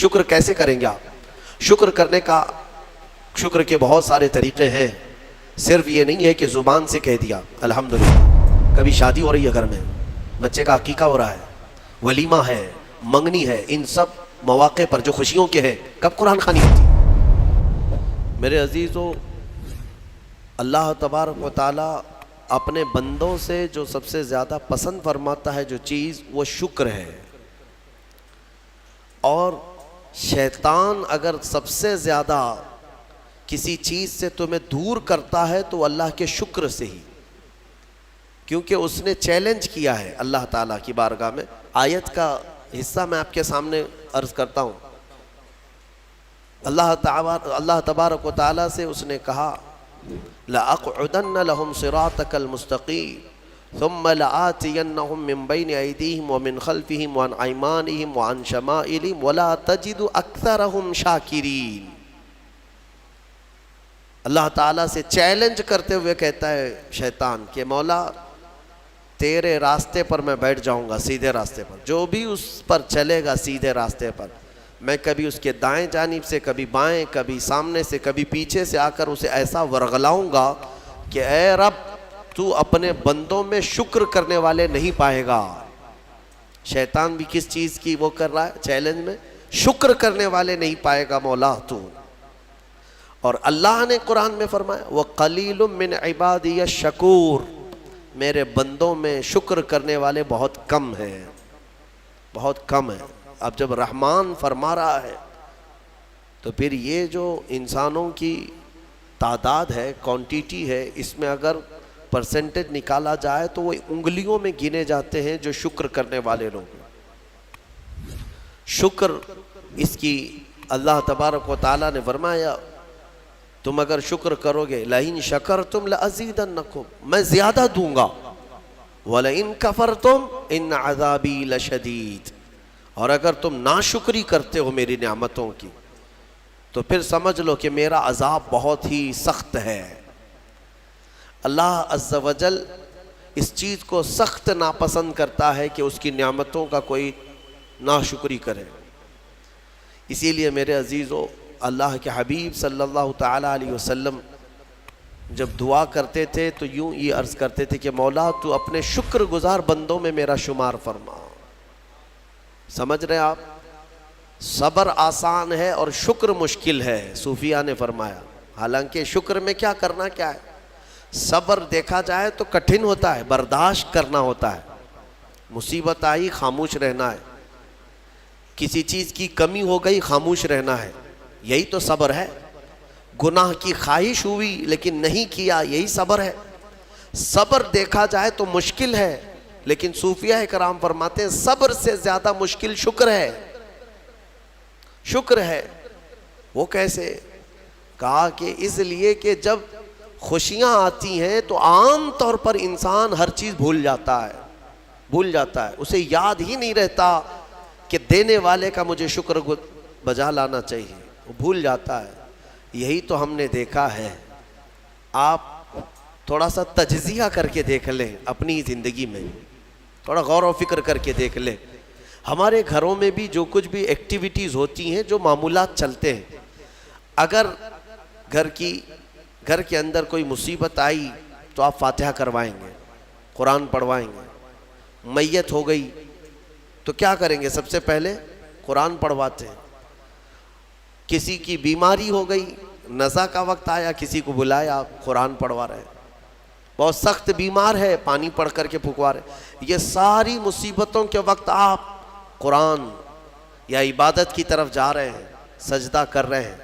شکر کیسے کریں گے آپ؟ شکر کرنے کا شکر کے بہت سارے طریقے ہیں، صرف یہ نہیں ہے کہ زبان سے کہہ دیا الحمدللہ۔ کبھی شادی ہو رہی ہے گھر میں، بچے کا عقیقہ ہو رہا ہے، ولیمہ ہے، منگنی ہے، ان سب مواقع پر جو خوشیوں کے ہیں کب قرآن خوانی ہوتی ہے؟ میرے عزیزو، اللہ تبارک و تعالی اپنے بندوں سے جو سب سے زیادہ پسند فرماتا ہے جو چیز، وہ شکر ہے۔ اور شیطان اگر سب سے زیادہ کسی چیز سے تمہیں دور کرتا ہے تو اللہ کے شکر سے ہی، کیونکہ اس نے چیلنج کیا ہے اللہ تعالیٰ کی بارگاہ میں۔ آیت کا حصہ میں آپ کے سامنے عرض کرتا ہوں۔ اللہ تبارک و تعالیٰ سے اس نے کہا لَأَقْعُدَنَّ لَهُمْ صِرَاطَكَ الْمُسْتَقِيمَ ثُمَّ لَآتِيَنَّهُمْ مِنْ بَيْنِ أَيْدِيهِمْ وَمِنْ خَلْفِهِمْ وَعَنْ أَيْمَانِهِمْ وَعَنْ شَمَائِلِهِمْ وَلَا تَجِدُ أَكْثَرَهُمْ شَاكِرِينَ۔ اللہ تعالیٰ سے چیلنج کرتے ہوئے کہتا ہے شیطان کہ مولا تیرے راستے پر میں بیٹھ جاؤں گا، سیدھے راستے پر، جو بھی اس پر چلے گا سیدھے راستے پر، میں کبھی اس کے دائیں جانب سے، کبھی بائیں، کبھی سامنے سے، کبھی پیچھے سے آ کر اسے ایسا ورغلاؤں گا کہ اے رب تو اپنے بندوں میں شکر کرنے والے نہیں پائے گا۔ شیطان بھی کس چیز کی وہ کر رہا ہے چیلنج میں؟ شکر کرنے والے نہیں پائے گا مولا تو۔ اور اللہ نے قرآن میں فرمایا وَقَلِيلٌ مِّنْ عِبَادِيَ الشَّكُورُ، میرے بندوں میں شکر کرنے والے بہت کم ہیں، بہت کم ہیں۔ اب جب رحمان فرما رہا ہے تو پھر یہ جو انسانوں کی تعداد ہے، کوانٹیٹی ہے، اس میں اگر پرسنٹیج نکالا جائے تو وہ انگلیوں میں گنے جاتے ہیں جو شکر کرنے والے لوگ ہیں۔ شکر اس کی اللہ تبارک و تعالیٰ نے فرمایا تم اگر شکر کرو گے لَإِن شَكَرْتُمْ لَأَزِيدَنَّكُمْ، میں زیادہ دوں گا، وَلَإِن كَفَرْتُمْ إِنَّ عَذَابِي لَشَدِيدٌ، اور اگر تم ناشکری کرتے ہو میری نعمتوں کی تو پھر سمجھ لو کہ میرا عذاب بہت ہی سخت ہے۔ اللہ عز و جل اس چیز کو سخت ناپسند کرتا ہے کہ اس کی نعمتوں کا کوئی ناشکری کرے۔ اسی لیے میرے عزیزو، اللہ کے حبیب صلی اللہ تعالیٰ علیہ وسلم جب دعا کرتے تھے تو یوں یہ عرض کرتے تھے کہ مولا تو اپنے شکر گزار بندوں میں میرا شمار فرما۔ سمجھ رہے آپ؟ صبر آسان ہے اور شکر مشکل ہے، صوفیہ نے فرمایا۔ حالانکہ شکر میں کیا کرنا کیا ہے؟ صبر دیکھا جائے تو کٹھن ہوتا ہے، برداشت کرنا ہوتا ہے، مصیبت آئی خاموش رہنا ہے، کسی چیز کی کمی ہو گئی خاموش رہنا ہے، یہی تو صبر ہے۔ گناہ کی خواہش ہوئی لیکن نہیں کیا، یہی صبر ہے۔ صبر دیکھا جائے تو مشکل ہے، لیکن صوفیہ کرام فرماتے ہیں صبر سے زیادہ مشکل شکر ہے۔ شکر ہے وہ کیسے؟ کہا کہ اس لیے کہ جب خوشیاں آتی ہیں تو عام طور پر انسان ہر چیز بھول جاتا ہے، اسے یاد ہی نہیں رہتا کہ دینے والے کا مجھے شکر بجا لانا چاہیے، وہ بھول جاتا ہے۔ یہی تو ہم نے دیکھا ہے۔ آپ تھوڑا سا تجزیہ کر کے دیکھ لیں اپنی زندگی میں، تھوڑا غور و فکر کر کے دیکھ لیں۔ ہمارے گھروں میں بھی جو کچھ بھی ایکٹیویٹیز ہوتی ہیں، جو معمولات چلتے ہیں، اگر گھر کے اندر کوئی مصیبت آئی تو آپ فاتحہ کروائیں گے، قرآن پڑھوائیں گے۔ میت ہو گئی تو کیا کریں گے؟ سب سے پہلے قرآن پڑھواتے ہیں۔ کسی کی بیماری ہو گئی، نزا کا وقت آیا، کسی کو بلایا، قرآن پڑھوا رہے ہیں۔ بہت سخت بیمار ہے، پانی پڑھ کر کے پھکوا رہے۔ یہ ساری مصیبتوں کے وقت آپ قرآن یا عبادت کی طرف جا رہے ہیں، سجدہ کر رہے ہیں۔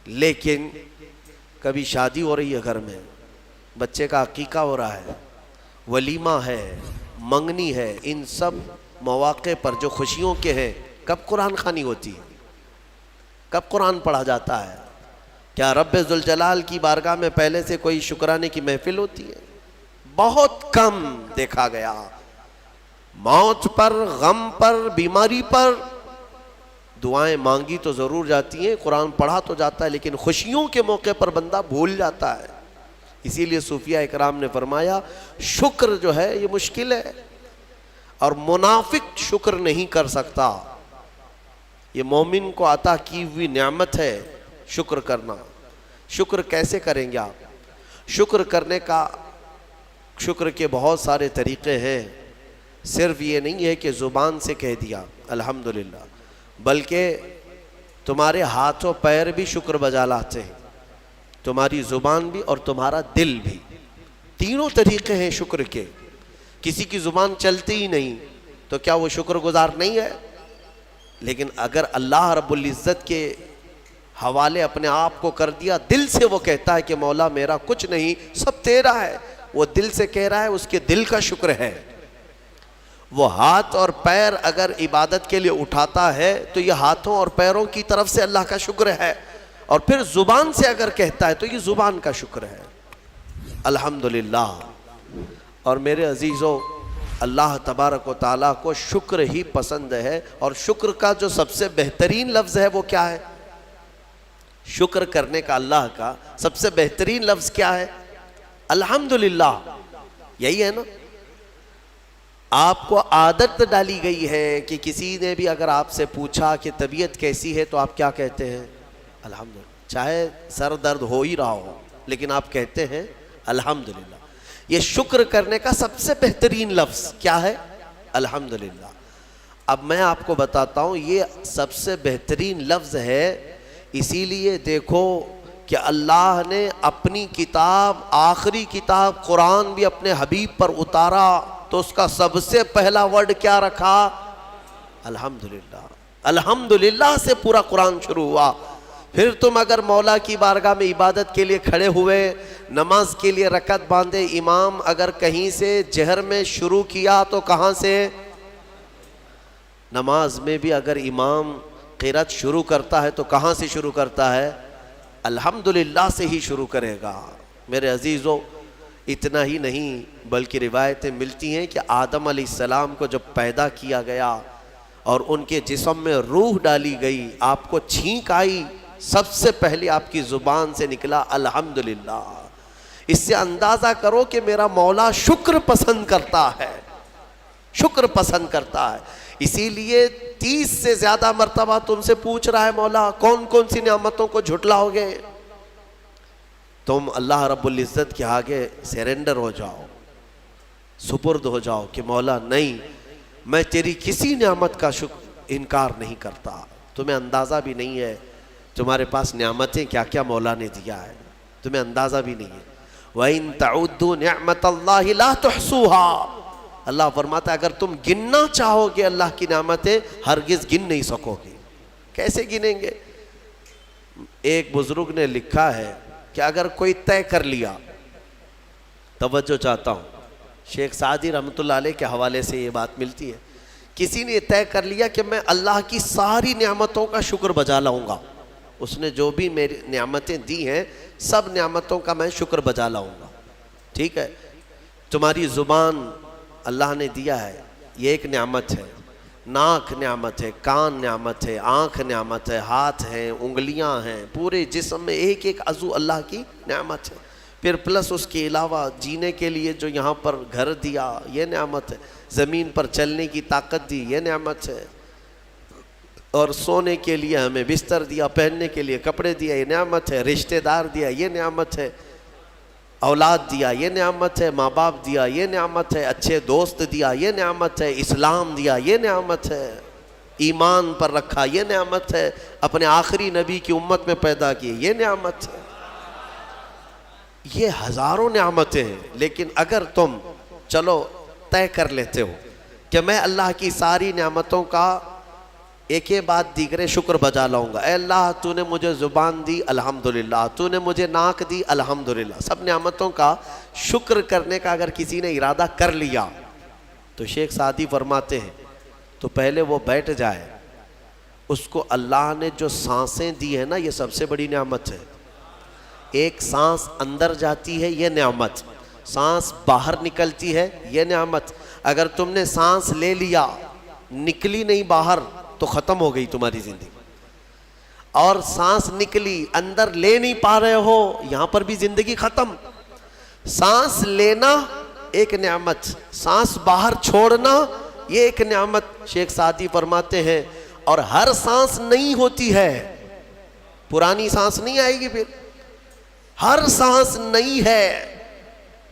لیکن کبھی شادی ہو رہی ہے گھر میں، بچے کا عقیقہ ہو رہا ہے، ولیمہ ہے، منگنی ہے، ان سب مواقع پر جو خوشیوں کے ہیں کب قرآن خوانی ہوتی ہے؟ کب قرآن پڑھا جاتا ہے؟ کیا رب ذوالجلال کی بارگاہ میں پہلے سے کوئی شکرانے کی محفل ہوتی ہے؟ بہت کم دیکھا گیا۔ موت پر، غم پر، بیماری پر دعائیں مانگی تو ضرور جاتی ہیں، قرآن پڑھا تو جاتا ہے، لیکن خوشیوں کے موقع پر بندہ بھول جاتا ہے۔ اسی لیے صوفیہ اکرام نے فرمایا شکر جو ہے یہ مشکل ہے، اور منافق شکر نہیں کر سکتا۔ یہ مومن کو عطا کی ہوئی نعمت ہے شکر کرنا۔ شکر کیسے کریں گے آپ؟ شکر کرنے کا، شکر کے بہت سارے طریقے ہیں، صرف یہ نہیں ہے کہ زبان سے کہہ دیا الحمدللہ، بلکہ تمہارے ہاتھ و پیر بھی شکر بجا لاتے ہیں، تمہاری زبان بھی اور تمہارا دل بھی، تینوں طریقے ہیں شکر کے۔ کسی کی زبان چلتی ہی نہیں تو کیا وہ شکر گزار نہیں ہے؟ لیکن اگر اللہ رب العزت کے حوالے اپنے آپ کو کر دیا، دل سے وہ کہتا ہے کہ مولا میرا کچھ نہیں، سب تیرا ہے، وہ دل سے کہہ رہا ہے، اس کے دل کا شکر ہے۔ وہ ہاتھ اور پیر اگر عبادت کے لیے اٹھاتا ہے تو یہ ہاتھوں اور پیروں کی طرف سے اللہ کا شکر ہے، اور پھر زبان سے اگر کہتا ہے تو یہ زبان کا شکر ہے، الحمدللہ۔ اور میرے عزیزو، اللہ تبارک و تعالیٰ کو شکر ہی پسند ہے، اور شکر کا جو سب سے بہترین لفظ ہے وہ کیا ہے؟ شکر کرنے کا اللہ کا سب سے بہترین لفظ کیا ہے؟ الحمدللہ، یہی ہے نا۔ آپ کو عادت ڈالی گئی ہے کہ کسی نے بھی اگر آپ سے پوچھا کہ طبیعت کیسی ہے تو آپ کیا کہتے ہیں؟ الحمدللہ، چاہے سر درد ہو ہی رہا ہو لیکن آپ کہتے ہیں الحمدللہ۔ یہ شکر کرنے کا سب سے بہترین لفظ کیا ہے؟ الحمدللہ۔ اب میں آپ کو بتاتا ہوں یہ سب سے بہترین لفظ ہے، اسی لیے دیکھو کہ اللہ نے اپنی کتاب، آخری کتاب قرآن بھی اپنے حبیب پر اتارا تو اس کا سب سے پہلا ورڈ کیا رکھا؟ الحمدللہ۔ الحمدللہ سے پورا قرآن شروع ہوا۔ پھر تم اگر مولا کی بارگاہ میں عبادت کے لیے کھڑے ہوئے، نماز کے لیے رکعت باندھے، امام اگر کہیں سے جہر میں شروع کیا تو کہاں سے؟ نماز میں بھی اگر امام قرات شروع کرتا ہے تو کہاں سے شروع کرتا ہے؟ الحمدللہ سے ہی شروع کرے گا۔ میرے عزیزو، اتنا ہی نہیں بلکہ روایتیں ملتی ہیں کہ آدم علیہ السلام کو جب پیدا کیا گیا اور ان کے جسم میں روح ڈالی گئی، آپ کو چھینک آئی، سب سے پہلے آپ کی زبان سے نکلا الحمدللہ۔ اس سے اندازہ کرو کہ میرا مولا شکر پسند کرتا ہے، شکر پسند کرتا ہے۔ اسی لیے 30 سے زیادہ مرتبہ تم سے پوچھ رہا ہے مولا کون کون سی نعمتوں کو جھٹلاؤ گے؟ تم اللہ رب العزت کے آگے سیرنڈر ہو جاؤ، سپرد ہو جاؤ کہ مولا نہیں، میں تیری کسی نعمت کا انکار نہیں کرتا۔ تمہیں اندازہ بھی نہیں ہے تمہارے پاس نعمتیں کیا کیا مولا نے دیا ہے، تمہیں اندازہ بھی نہیں ہے۔ وَإِن تَعُدُّوا نِعْمَةَ اللَّهِ لَا تُحْصُوهَا، اللہ فرماتا ہے اگر تم گننا چاہو گے اللہ کی نعمتیں ہرگز گن نہیں سکو گے۔ کیسے گنیں گے؟ ایک بزرگ نے لکھا ہے کہ اگر کوئی طے کر لیا، توجہ چاہتا ہوں، شیخ سعدی رحمۃ اللہ علیہ کے حوالے سے یہ بات ملتی ہے، کسی نے طے کر لیا کہ میں اللہ کی ساری نعمتوں کا شکر بجا لاؤں گا، اس نے جو بھی میری نعمتیں دی ہیں سب نعمتوں کا میں شکر بجا لاؤں گا، ٹھیک ہے؟ تمہاری زبان اللہ نے دیا ہے، یہ ایک نعمت ہے، ناک نعمت ہے، کان نعمت ہے، آنکھ نعمت ہے، ہاتھ ہیں، انگلیاں ہیں، پورے جسم میں ایک ایک عضو اللہ کی نعمت ہے۔ پھر پلس اس کے علاوہ جینے کے لیے جو یہاں پر گھر دیا یہ نعمت ہے، زمین پر چلنے کی طاقت دی یہ نعمت ہے، اور سونے کے لیے ہمیں بستر دیا، پہننے کے لیے کپڑے دیا یہ نعمت ہے، رشتہ دار دیا یہ نعمت ہے، اولاد دیا یہ نعمت ہے، ماں باپ دیا یہ نعمت ہے، اچھے دوست دیا یہ نعمت ہے، اسلام دیا یہ نعمت ہے، ایمان پر رکھا یہ نعمت ہے، اپنے آخری نبی کی امت میں پیدا کیے یہ نعمت ہے۔ یہ ہزاروں نعمتیں ہیں، لیکن اگر تم چلو طے کر لیتے ہو کہ میں اللہ کی ساری نعمتوں کا ایک ہی بات دیگرے شکر بجا لاؤں گا، اے اللہ تو نے مجھے زبان دی الحمدللہ، تو نے مجھے ناک دی الحمدللہ، سب نعمتوں کا شکر کرنے کا اگر کسی نے ارادہ کر لیا تو شیخ سعدی فرماتے ہیں تو پہلے وہ بیٹھ جائے، اس کو اللہ نے جو سانسیں دی ہیں نا یہ سب سے بڑی نعمت ہے۔ ایک سانس اندر جاتی ہے یہ نعمت، سانس باہر نکلتی ہے یہ نعمت۔ اگر تم نے سانس لے لیا نکلی نہیں باہر تو ختم ہو گئی تمہاری زندگی، اور سانس نکلی اندر لے نہیں پا رہے ہو یہاں پر بھی زندگی ختم۔ سانس لینا ایک نعمت، سانس باہر چھوڑنا یہ ایک نعمت۔ شیخ سعدی فرماتے ہیں اور ہر سانس نئی ہوتی ہے، پرانی سانس نہیں آئے گی، پھر ہر سانس نئی ہے،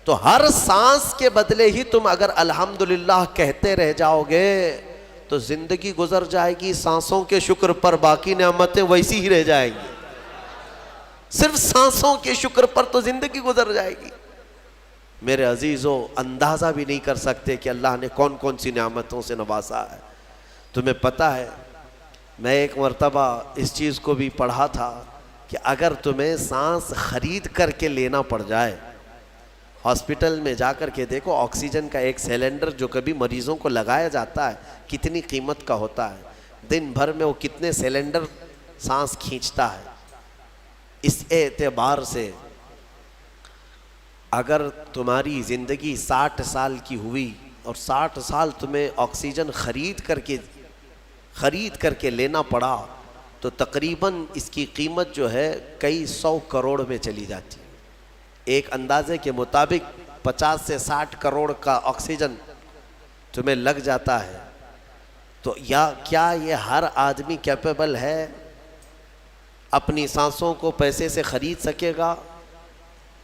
تو ہر سانس کے بدلے ہی تم اگر الحمدللہ کہتے رہ جاؤ گے تو زندگی گزر جائے گی سانسوں کے شکر پر، باقی نعمتیں ویسی ہی رہ جائیں گی، صرف سانسوں کے شکر پر تو زندگی گزر جائے گی۔ میرے عزیزو، اندازہ بھی نہیں کر سکتے کہ اللہ نے کون کون سی نعمتوں سے نوازا ہے۔ تمہیں پتہ ہے، میں ایک مرتبہ اس چیز کو بھی پڑھا تھا کہ اگر تمہیں سانس خرید کر کے لینا پڑ جائے، ہاسپٹل میں جا کر کے دیکھو، آکسیجن کا ایک سلنڈر جو کبھی مریضوں کو لگایا جاتا ہے کتنی قیمت کا ہوتا ہے، دن بھر میں وہ کتنے سلنڈر سانس کھینچتا ہے۔ اس اعتبار سے اگر تمہاری زندگی 60 سال کی ہوئی اور 60 سال تمہیں آکسیجن خرید کر کے لینا پڑا، تو تقریباً اس کی قیمت جو ہے کئی 100 کروڑ میں چلی جاتی ہے۔ ایک اندازے کے مطابق 50 سے 60 کروڑ کا آکسیجن تمہیں لگ جاتا ہے، تو کیا یہ ہر آدمی کیپیبل ہے اپنی سانسوں کو پیسے سے خرید سکے گا؟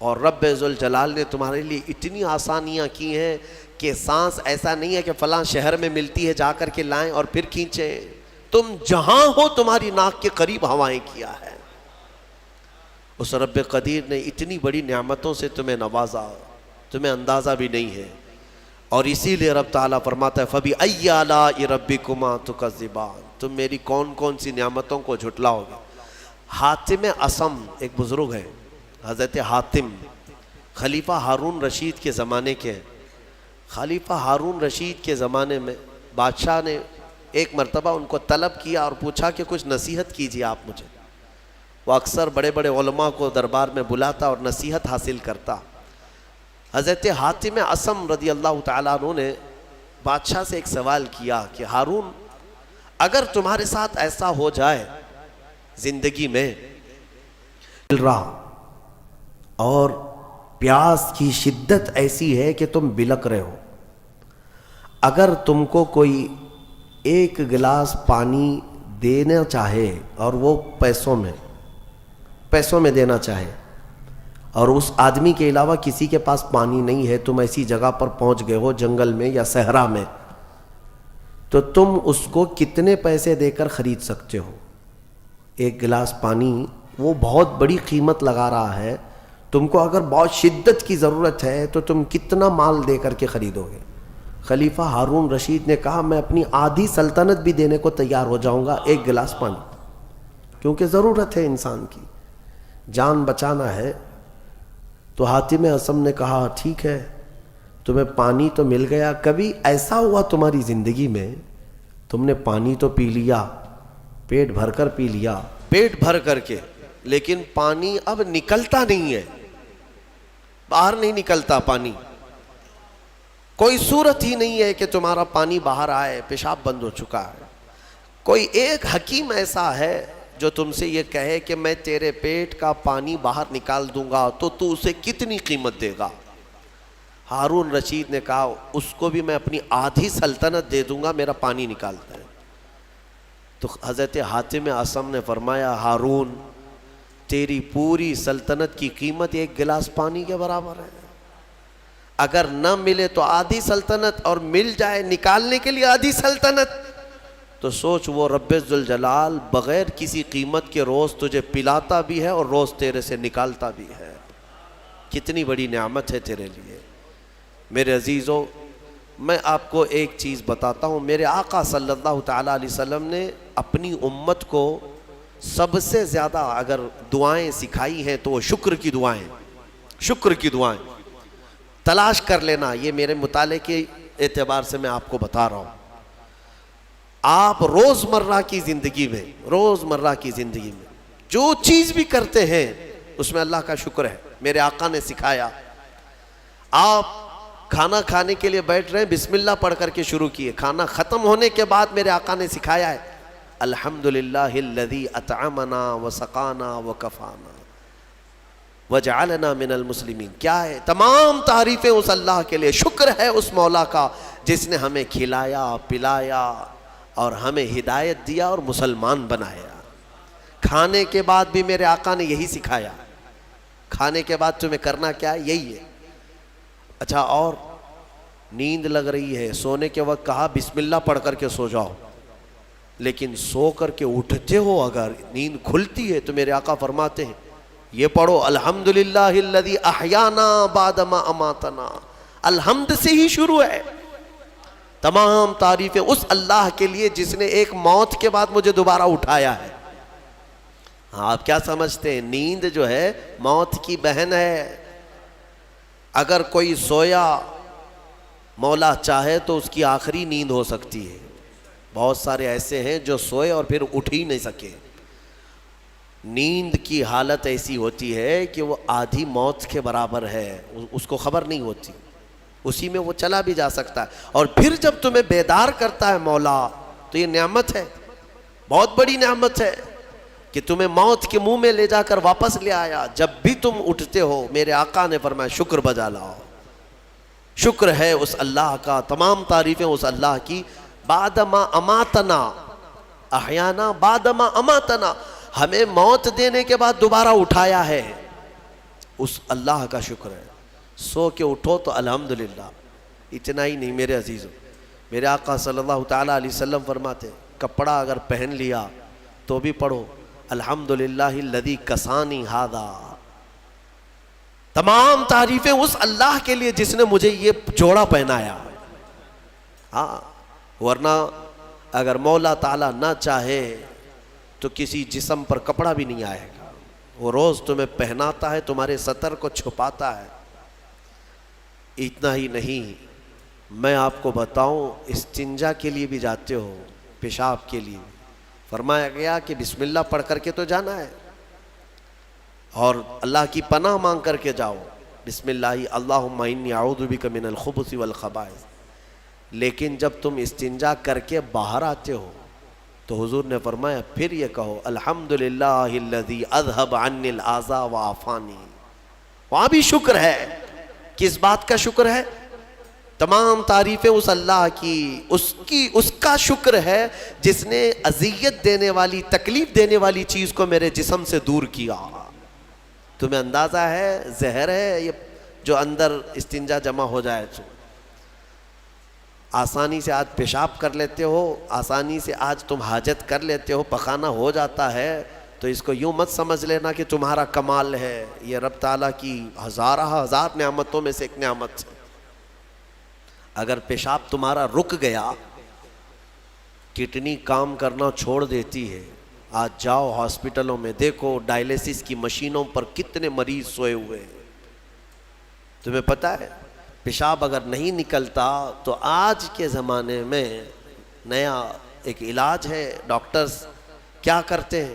اور رب ذوالجلال نے تمہارے لیے اتنی آسانیاں کی ہیں کہ سانس ایسا نہیں ہے کہ فلاں شہر میں ملتی ہے جا کر کے لائیں اور پھر کھینچیں، تم جہاں ہو تمہاری ناک کے قریب ہوائیں کیا ہے۔ اس رب قدیر نے اتنی بڑی نعمتوں سے تمہیں نوازا، تمہیں اندازہ بھی نہیں ہے۔ اور اسی لیے رب تعالیٰ فرماتا ہے فَبِأَيِّ آلَاءِ رَبِّكُمَا تُكَذِّبَانِ، تم میری کون کون سی نعمتوں کو جھٹلاؤ گے۔ حاتم اصم ایک بزرگ ہے، حضرت حاتم خلیفہ ہارون رشید کے زمانے کے ہیں۔ خلیفہ ہارون رشید کے زمانے میں بادشاہ نے ایک مرتبہ ان کو طلب کیا اور پوچھا کہ کچھ نصیحت کیجیے آپ مجھے۔ وہ اکثر بڑے بڑے علماء کو دربار میں بلاتا اور نصیحت حاصل کرتا۔ حضرت حاتم اصم رضی اللہ تعالیٰ عنہ نے بادشاہ سے ایک سوال کیا کہ ہارون، اگر تمہارے ساتھ ایسا ہو جائے زندگی میں اور پیاس کی شدت ایسی ہے کہ تم بلک رہے ہو، اگر تم کو کوئی ایک گلاس پانی دینا چاہے اور وہ پیسوں میں دینا چاہے، اور اس آدمی کے علاوہ کسی کے پاس پانی نہیں ہے، تم ایسی جگہ پر پہنچ گئے ہو جنگل میں یا صحرا میں، تو تم اس کو کتنے پیسے دے کر خرید سکتے ہو؟ ایک گلاس پانی وہ بہت بڑی قیمت لگا رہا ہے، تم کو اگر بہت شدت کی ضرورت ہے تو تم کتنا مال دے کر کے خریدو گے؟ خلیفہ ہارون رشید نے کہا میں اپنی آدھی سلطنت بھی دینے کو تیار ہو جاؤں گا ایک گلاس پانی، کیونکہ ضرورت ہے انسان کی، جان بچانا ہے۔ تو حاتم اصم نے کہا ٹھیک ہے، تمہیں پانی تو مل گیا، کبھی ایسا ہوا تمہاری زندگی میں تم نے پانی تو پی لیا، پیٹ بھر کر پی لیا، پیٹ بھر کر کے، لیکن پانی اب نکلتا نہیں ہے، باہر نہیں نکلتا پانی، کوئی صورت ہی نہیں ہے کہ تمہارا پانی باہر آئے، پیشاب بند ہو چکا ہے۔ کوئی ایک حکیم ایسا ہے جو تم سے یہ کہے کہ میں تیرے پیٹ کا پانی باہر نکال دوں گا تو تو اسے کتنی قیمت دے گا؟ ہارون رشید نے کہا اس کو بھی میں اپنی آدھی سلطنت دے دوں گا، میرا پانی نکالتا ہے۔ تو حضرت حاتم اصم نے فرمایا ہارون، تیری پوری سلطنت کی قیمت ایک گلاس پانی کے برابر ہے، اگر نہ ملے تو آدھی سلطنت اور مل جائے نکالنے کے لیے آدھی سلطنت، تو سوچ وہ رب ذوالجلال بغیر کسی قیمت کے روز تجھے پلاتا بھی ہے اور روز تیرے سے نکالتا بھی ہے، کتنی بڑی نعمت ہے تیرے لیے۔ میرے عزیزو، میں آپ کو ایک چیز بتاتا ہوں، میرے آقا صلی اللہ تعالیٰ علیہ وسلم نے اپنی امت کو سب سے زیادہ اگر دعائیں سکھائی ہیں تو وہ شکر کی دعائیں تلاش کر لینا۔ یہ میرے مطالعے کے اعتبار سے میں آپ کو بتا رہا ہوں، آپ روزمرہ کی زندگی میں جو چیز بھی کرتے ہیں اس میں اللہ کا شکر ہے۔ میرے آقا نے سکھایا، آپ کھانا کھانے کے لیے بیٹھ رہے ہیں، بسم اللہ پڑھ کر کے شروع کیے، کھانا ختم ہونے کے بعد میرے آقا نے سکھایا ہے الحمدللہ الذی اطعمنا وسقانا وکفانا وجعلنا من المسلمین۔ کیا ہے؟ تمام تعریفیں اس اللہ کے لیے، شکر ہے اس مولا کا جس نے ہمیں کھلایا پلایا، اور ہمیں ہدایت دیا اور مسلمان بنایا. کھانے کے بعد بھی میرے آقا نے یہی سکھایا. کھانے کے بعد تمہیں کرنا کیا ہے؟ یہی ہے. اچھا، اور نیند لگ رہی ہے، سونے کے وقت کہا بسم اللہ پڑھ کر کے سو جاؤ. لیکن سو کر کے اٹھتے ہو، اگر نیند کھلتی ہے تو میرے آقا فرماتے ہیں یہ پڑھو الحمدللہ الذی احیانا بعد ما اماتنا. الحمد سے ہی شروع ہے. تمام تعریفیں اس اللہ کے لیے جس نے ایک موت کے بعد مجھے دوبارہ اٹھایا ہے. ہاں، آپ کیا سمجھتے ہیں؟ نیند جو ہے موت کی بہن ہے. اگر کوئی سویا، مولا چاہے تو اس کی آخری نیند ہو سکتی ہے. بہت سارے ایسے ہیں جو سوئے اور پھر اٹھ ہی نہیں سکے. نیند کی حالت ایسی ہوتی ہے کہ وہ آدھی موت کے برابر ہے، اس کو خبر نہیں ہوتی، اسی میں وہ چلا بھی جا سکتا ہے. اور پھر جب تمہیں بیدار کرتا ہے مولا تو یہ نعمت ہے، بہت بڑی نعمت ہے کہ تمہیں موت کے منہ میں لے جا کر واپس لے آیا. جب بھی تم اٹھتے ہو میرے آقا نے فرمایا شکر بجا لاؤ. شکر ہے اس اللہ کا، تمام تعریفیں اس اللہ کی. بعد ما اماتنا احیانا بعد ما اماتنا، ہمیں موت دینے کے بعد دوبارہ اٹھایا ہے، اس اللہ کا شکر ہے. سو کے اٹھو تو الحمدللہ. اتنا ہی نہیں میرے عزیزوں، میرے آقا صلی اللہ تعالیٰ علیہ وسلم فرماتے کپڑا اگر پہن لیا تو بھی پڑھو الحمدللہ الذی کسانی ھذا. تمام تعریفیں اس اللہ کے لیے جس نے مجھے یہ جوڑا پہنایا. ہاں، ورنہ اگر مولا تعالیٰ نہ چاہے تو کسی جسم پر کپڑا بھی نہیں آئے گا. وہ روز تمہیں پہناتا ہے، تمہارے ستر کو چھپاتا ہے. اتنا ہی نہیں، میں آپ کو بتاؤں، استنجا کے لیے بھی جاتے ہو، پیشاب کے لیے فرمایا گیا کہ بسم اللہ پڑھ کر کے تو جانا ہے اور اللہ کی پناہ مانگ کر کے جاؤ. بسم اللہ اللہم انی اعوذ بک من الخبث والخبائث. لیکن جب تم استنجا کر کے باہر آتے ہو تو حضور نے فرمایا پھر یہ کہو الحمدللہ الذی اذھب عنی الاذى وعافانی. وہاں بھی شکر ہے. کس بات کا شکر ہے؟ تمام تعریفیں اس اللہ کی، اس کا شکر ہے جس نے اذیت دینے والی، تکلیف دینے والی چیز کو میرے جسم سے دور کیا. تمہیں اندازہ ہے زہر ہے یہ جو اندر استنجا جمع ہو جائے تو آسانی سے آج پیشاب کر لیتے ہو، آسانی سے آج تم حاجت کر لیتے ہو، پخانہ ہو جاتا ہے، تو اس کو یوں مت سمجھ لینا کہ تمہارا کمال ہے. یہ رب تعالیٰ کی ہزار نعمتوں میں سے ایک نعمت ہے. اگر پیشاب تمہارا رک گیا، کڈنی کام کرنا چھوڑ دیتی ہے. آج جاؤ ہاسپٹلوں میں دیکھو ڈائلیسس کی مشینوں پر کتنے مریض سوئے ہوئے ہیں. تمہیں پتہ ہے پیشاب اگر نہیں نکلتا تو آج کے زمانے میں نیا ایک علاج ہے. ڈاکٹرز کیا کرتے ہیں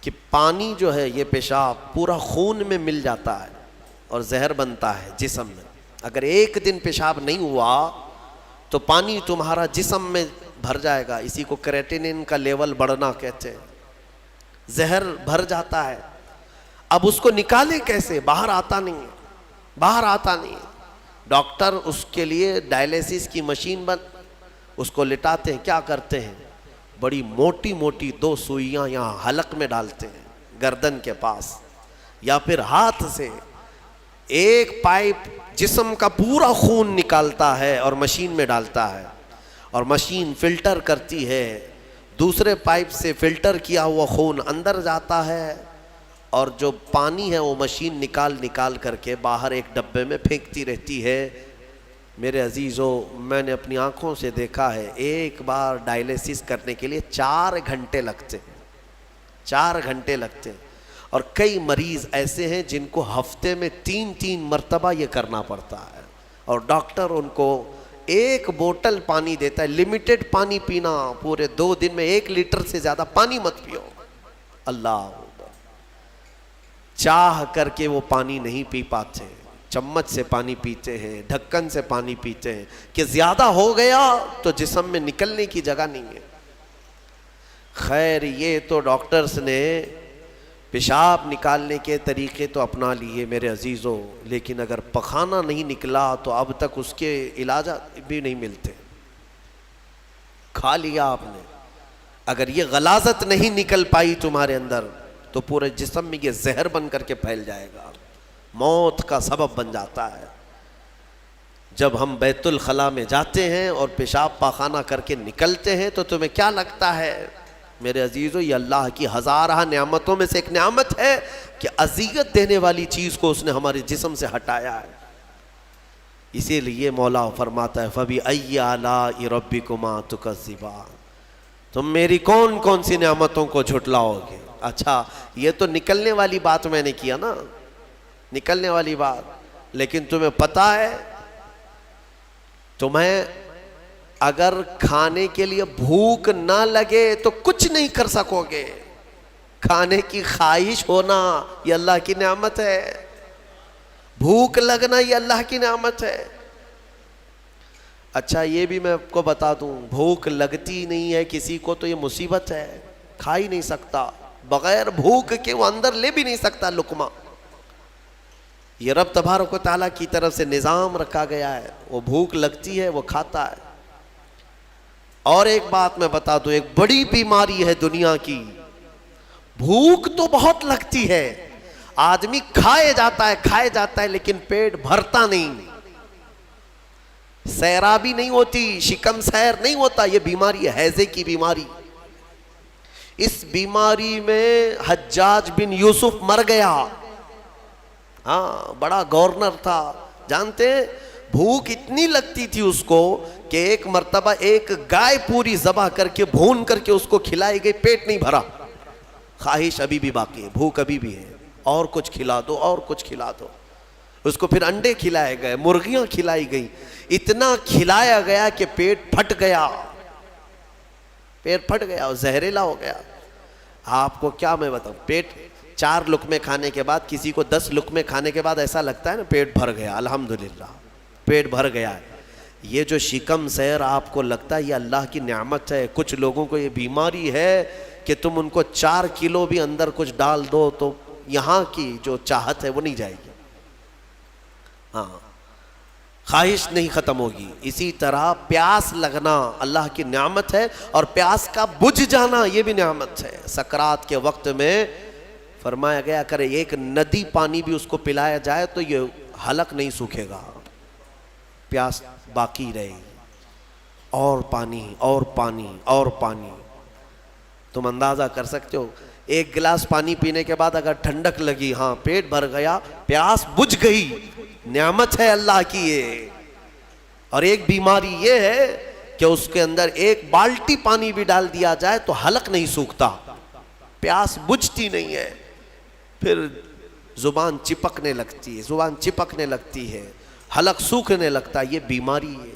کہ پانی جو ہے یہ پیشاب پورا خون میں مل جاتا ہے اور زہر بنتا ہے جسم میں. اگر ایک دن پیشاب نہیں ہوا تو پانی تمہارا جسم میں بھر جائے گا. اسی کو کریٹینن کا لیول بڑھنا کہتے ہیں. زہر بھر جاتا ہے. اب اس کو نکالے کیسے؟ باہر آتا نہیں ہے، باہر آتا نہیں ہے. ڈاکٹر اس کے لیے ڈائلیسس کی مشین اس کو لٹاتے ہیں. کیا کرتے ہیں؟ بڑی موٹی موٹی 2 سوئیاں یہاں حلق میں ڈالتے ہیں گردن کے پاس، یا پھر ہاتھ سے ایک پائپ جسم کا پورا خون نکالتا ہے اور مشین میں ڈالتا ہے، اور مشین فلٹر کرتی ہے. دوسرے پائپ سے فلٹر کیا ہوا خون اندر جاتا ہے، اور جو پانی ہے وہ مشین نکال کر کے باہر ایک ڈبے میں پھینکتی رہتی ہے. میرے عزیزو، میں نے اپنی آنکھوں سے دیکھا ہے ایک بار ڈائلیسس کرنے کے لیے 4 گھنٹے لگتے ہیں. 4 گھنٹے لگتے ہیں. اور کئی مریض ایسے ہیں جن کو ہفتے میں 3 مرتبہ یہ کرنا پڑتا ہے، اور ڈاکٹر ان کو 1 بوتل پانی دیتا ہے. لمیٹڈ پانی پینا، پورے 2 دن میں 1 لیٹر سے زیادہ پانی مت پیو. اللہ چاہ کر کے وہ پانی نہیں پی پاتے، چمچ سے پانی پیتے ہیں، ڈھکن سے پانی پیتے ہیں کہ زیادہ ہو گیا تو جسم میں نکلنے کی جگہ نہیں ہے. خیر، یہ تو ڈاکٹرز نے پیشاب نکالنے کے طریقے تو اپنا لیے میرے عزیزوں، لیکن اگر پخانہ نہیں نکلا تو اب تک اس کے علاج بھی نہیں ملتے. کھا لیا آپ نے، اگر یہ غلاظت نہیں نکل پائی تمہارے اندر تو پورے جسم میں یہ زہر بن کر کے پھیل جائے گا، موت کا سبب بن جاتا ہے۔ جب ہم بیت الخلاء میں جاتے ہیں اور پیشاب پاخانہ کر کے نکلتے ہیں تو تمہیں کیا لگتا ہے؟ میرے عزیزو، یہ اللہ کی ہزارہ نعمتوں میں سے ایک نعمت ہے کہ اذیت دینے والی چیز کو اس نے ہمارے جسم سے ہٹایا ہے۔ اسی لیے مولا فرماتا ہے فَبِأَيِّ آلَاءِ رَبِّكُمَا تُكَذِّبَانِ، تم میری کون کون سی نعمتوں کو جھٹلاؤ گے؟ اچھا، یہ تو نکلنے والی بات میں نے کیا نا، نکلنے والی بات، لیکن تمہیں پتا ہے تمہیں اگر کھانے کے لیے بھوک نہ لگے تو کچھ نہیں کر سکو گے۔ کھانے کی خواہش ہونا یہ اللہ کی نعمت ہے، بھوک لگنا یہ اللہ کی نعمت ہے۔ اچھا یہ بھی میں آپ کو بتا دوں، بھوک لگتی نہیں ہے کسی کو تو یہ مصیبت ہے، کھا ہی نہیں سکتا، بغیر بھوک کے وہ اندر لے بھی نہیں سکتا لقمہ۔ یہ رب تبارک و تعالیٰ کی طرف سے نظام رکھا گیا ہے، وہ بھوک لگتی ہے وہ کھاتا ہے۔ اور ایک بات میں بتا دوں، ایک بڑی بیماری ہے دنیا کی، بھوک تو بہت لگتی ہے، آدمی کھائے جاتا ہے لیکن پیٹ بھرتا نہیں، سیرابی نہیں ہوتی، شکم سیر نہیں ہوتا۔ یہ بیماری ہے ہیضے کی بیماری۔ اس بیماری میں حجاج بن یوسف مر گیا، ہاں بڑا گورنر تھا، جانتے ہیں بھوک اتنی لگتی تھی اس کو کہ ایک مرتبہ ایک گائے پوری ذبح کر کے بھون کر کے اس کو کھلائی گئی، پیٹ نہیں بھرا، خواہش ابھی بھی باقی ہے، بھوک ابھی بھی ہے، اور کچھ کھلا دو اور کچھ کھلا دو۔ اس کو پھر انڈے کھلائے گئے، مرغیاں کھلائی گئی، اتنا کھلایا گیا کہ پیٹ پھٹ گیا، پیٹ پھٹ گیا اور زہریلا ہو گیا۔ آپ کو کیا میں بتاؤں، پیٹ 4 لقمے کھانے کے بعد، کسی کو 10 لقمے کھانے کے بعد ایسا لگتا ہے نا پیٹ بھر گیا، الحمدللہ پیٹ بھر گیا ہے۔ یہ جو شکم سیر آپ کو لگتا ہے یہ اللہ کی نعمت ہے۔ کچھ لوگوں کو یہ بیماری ہے کہ تم ان کو 4 کلو بھی اندر کچھ ڈال دو تو یہاں کی جو چاہت ہے وہ نہیں جائے گی، ہاں خواہش نہیں ختم ہوگی۔ اسی طرح پیاس لگنا اللہ کی نعمت ہے، اور پیاس کا بجھ جانا یہ بھی نعمت ہے۔ سکرات کے وقت میں فرمایا گیا کرے ایک ندی پانی بھی اس کو پلایا جائے تو یہ حلق نہیں سوکھے گا، پیاس باقی رہے گی، اور پانی اور پانی اور پانی۔ تم اندازہ کر سکتے ہو، ایک گلاس پانی پینے کے بعد اگر ٹھنڈک لگی، ہاں پیٹ بھر گیا، پیاس بجھ گئی، نعمت ہے اللہ کی یہ۔ اور ایک بیماری یہ ہے کہ اس کے اندر ایک بالٹی پانی بھی ڈال دیا جائے تو حلق نہیں سوکھتا، پیاس بجھتی نہیں ہے، پھر زبان چپکنے لگتی ہے، حلق سوکھنے لگتا ہے، یہ بیماری ہے۔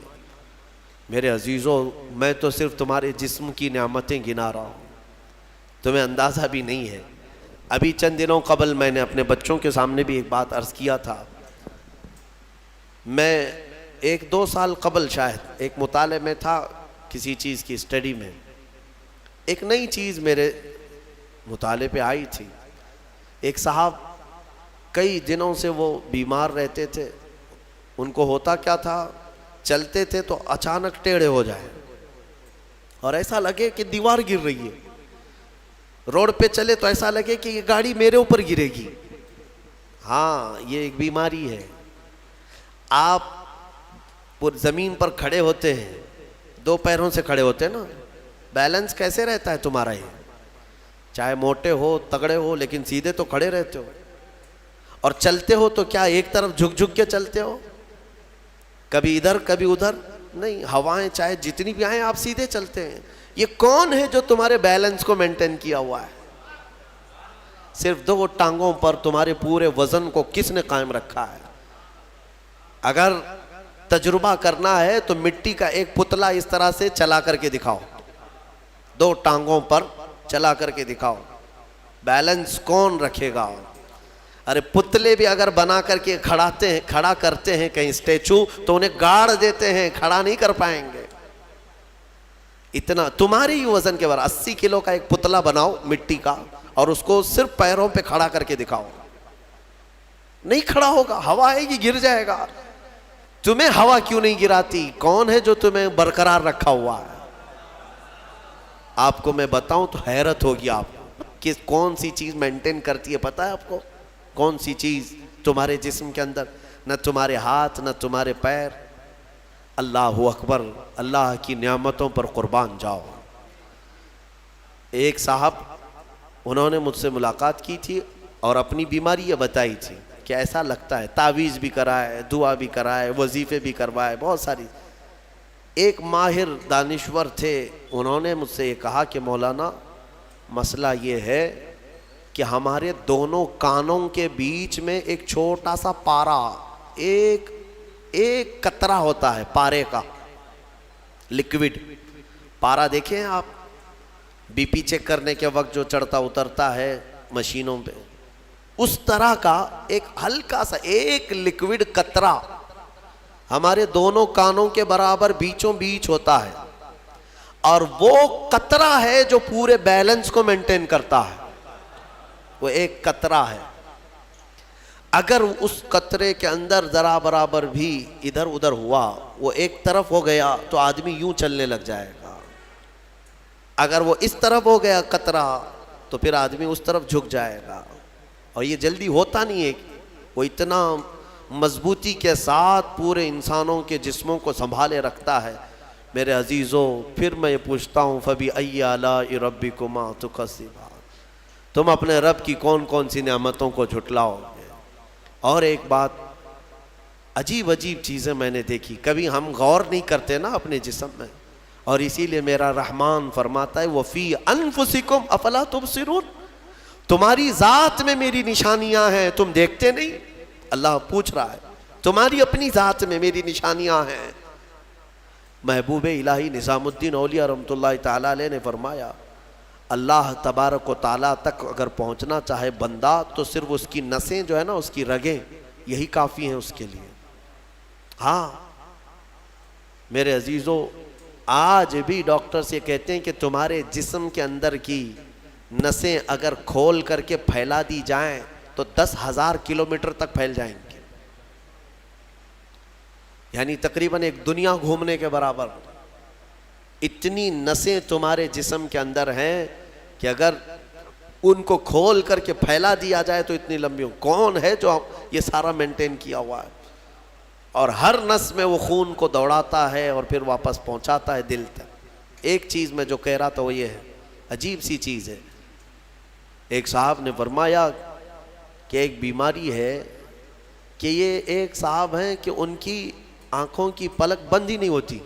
میرے عزیزوں، میں تو صرف تمہارے جسم کی نعمتیں گنا رہا ہوں، تمہیں اندازہ بھی نہیں ہے۔ ابھی چند دنوں قبل میں نے اپنے بچوں کے سامنے بھی ایک بات عرض کیا تھا، میں 1-2 سال قبل شاید ایک مطالعے میں تھا، کسی چیز کی اسٹڈی میں، ایک نئی چیز میرے مطالعے پہ آئی تھی۔ ایک صاحب کئی دنوں سے وہ بیمار رہتے تھے، ان کو ہوتا کیا تھا، چلتے تھے تو اچانک ٹیڑھے ہو جائے اور ایسا لگے کہ دیوار گر رہی ہے، روڈ پہ چلے تو ایسا لگے کہ یہ گاڑی میرے اوپر گرے گی۔ ہاں یہ ایک بیماری ہے۔ آپ زمین پر کھڑے ہوتے ہیں، 2 پیروں سے کھڑے ہوتے ہیں نا، بیلنس کیسے رہتا ہے تمہارا؟ یہ چاہے موٹے ہو تگڑے ہو لیکن سیدھے تو کھڑے رہتے ہو، اور چلتے ہو تو کیا ایک طرف جھک جھک کے چلتے ہو، کبھی ادھر کبھی ادھر نہیں، ہوائیں چاہے جتنی بھی آئیں آپ سیدھے چلتے ہیں۔ یہ کون ہے جو تمہارے بیلنس کو مینٹین کیا ہوا ہے؟ صرف 2 ٹانگوں پر تمہارے پورے وزن کو کس نے قائم رکھا ہے؟ اگر تجربہ کرنا ہے تو مٹی کا ایک پتلا اس طرح سے چلا کر کے دکھاؤ، 2 ٹانگوں پر چلا کر کے دکھاؤ، بیلنس کون رکھے گا؟ ارے پتلے بھی اگر بنا کر کے کھڑا کرتے ہیں کہیں اسٹیچو تو انہیں گاڑ دیتے ہیں، کھڑا نہیں کر پائیں گے۔ اتنا تمہاری ہی وزن کے بارے 80 کلو کا ایک پتلا بناؤ مٹی کا اور اس کو صرف پیروں پہ کھڑا کر کے دکھاؤ، نہیں کھڑا ہوگا، ہوا آئے گی گر جائے گا۔ تمہیں ہوا کیوں نہیں گراتی؟ کون ہے جو تمہیں برقرار رکھا ہوا ہے؟ آپ کو میں بتاؤں تو حیرت ہوگی آپ کو کہ کون سی چیز مینٹین کرتی ہے. پتہ ہے آپ کو کون سی چیز تمہارے جسم کے اندر؟ نہ تمہارے ہاتھ نہ تمہارے پیر. اللہ اکبر, اللہ کی نعمتوں پر قربان جاؤ. ایک صاحب انہوں نے مجھ سے ملاقات کی تھی اور اپنی بیماری یہ بتائی تھی کہ ایسا لگتا ہے, تعویذ بھی کرائے, دعا بھی کرائے, وظیفے بھی کروائے, بہت ساری. ایک ماہر دانشور تھے, انہوں نے مجھ سے یہ کہا کہ مولانا مسئلہ یہ ہے کہ ہمارے دونوں کانوں کے بیچ میں ایک چھوٹا سا پارا, ایک قطرہ ہوتا ہے پارے کا, لکوڈ پارا. دیکھیں آپ بی پی چیک کرنے کے وقت جو چڑھتا اترتا ہے مشینوں پہ, اس طرح کا ایک ہلکا سا ایک لکوڈ قطرہ ہمارے دونوں کانوں کے برابر بیچوں بیچ ہوتا ہے, اور وہ قطرہ ہے جو پورے بیلنس کو مینٹین کرتا ہے. وہ ایک قطرہ ہے, اگر اس قطرے کے اندر ذرا برابر بھی ادھر ادھر ہوا, وہ ایک طرف ہو گیا تو آدمی یوں چلنے لگ جائے گا. اگر وہ اس طرف ہو گیا قطرہ تو پھر آدمی اس طرف جھک جائے گا. اور یہ جلدی ہوتا نہیں ہے, وہ اتنا مضبوطی کے ساتھ پورے انسانوں کے جسموں کو سنبھالے رکھتا ہے. میرے عزیزوں, پھر میں یہ پوچھتا ہوں فَبِأَيِّ آلَاءِ رَبِّكُمَا تُكَذِّبَانِ, تم اپنے رب کی کون کون سی نعمتوں کو جھٹلاؤ گے. اور ایک بات, عجیب چیزیں میں نے دیکھی, کبھی ہم غور نہیں کرتے نا اپنے جسم میں, اور اسی لیے میرا رحمان فرماتا ہے وَفِي أَنفُسِكُمْ أَفَلَا تُبْصِرُونَ, تمہاری ذات میں میری نشانیاں ہیں, تم دیکھتے نہیں. اللہ پوچھ رہا ہے تمہاری اپنی ذات میں میری نشانیاں ہیں. محبوب الہی نظام الدین اولیاء رحمۃ اللہ تعالیٰ علیہ نے فرمایا اللہ تبارک و تعالیٰ تک اگر پہنچنا چاہے بندہ تو صرف اس کی نسیں جو ہے نا, اس کی رگیں, یہی کافی ہیں اس کے لیے. ہاں میرے عزیزوں, آج بھی ڈاکٹرز یہ کہتے ہیں کہ تمہارے جسم کے اندر کی نسیں اگر کھول کر کے پھیلا دی جائیں تو 10,000 کلومیٹر تک پھیل جائیں گے, یعنی تقریباً ایک دنیا گھومنے کے برابر. اتنی نسیں تمہارے جسم کے اندر ہیں کہ اگر ان کو کھول کر کے پھیلا دیا جائے تو اتنی لمبی. کون ہے جو یہ سارا مینٹین کیا ہوا ہے, اور ہر نس میں وہ خون کو دوڑاتا ہے اور پھر واپس پہنچاتا ہے دل تک. ایک چیز میں جو کہہ رہا تھا وہ یہ ہے, عجیب سی چیز ہے. ایک صاحب نے فرمایا کہ ایک بیماری ہے کہ یہ ایک صاحب ہیں کہ ان کی آنکھوں کی پلک بند ہی نہیں ہوتی.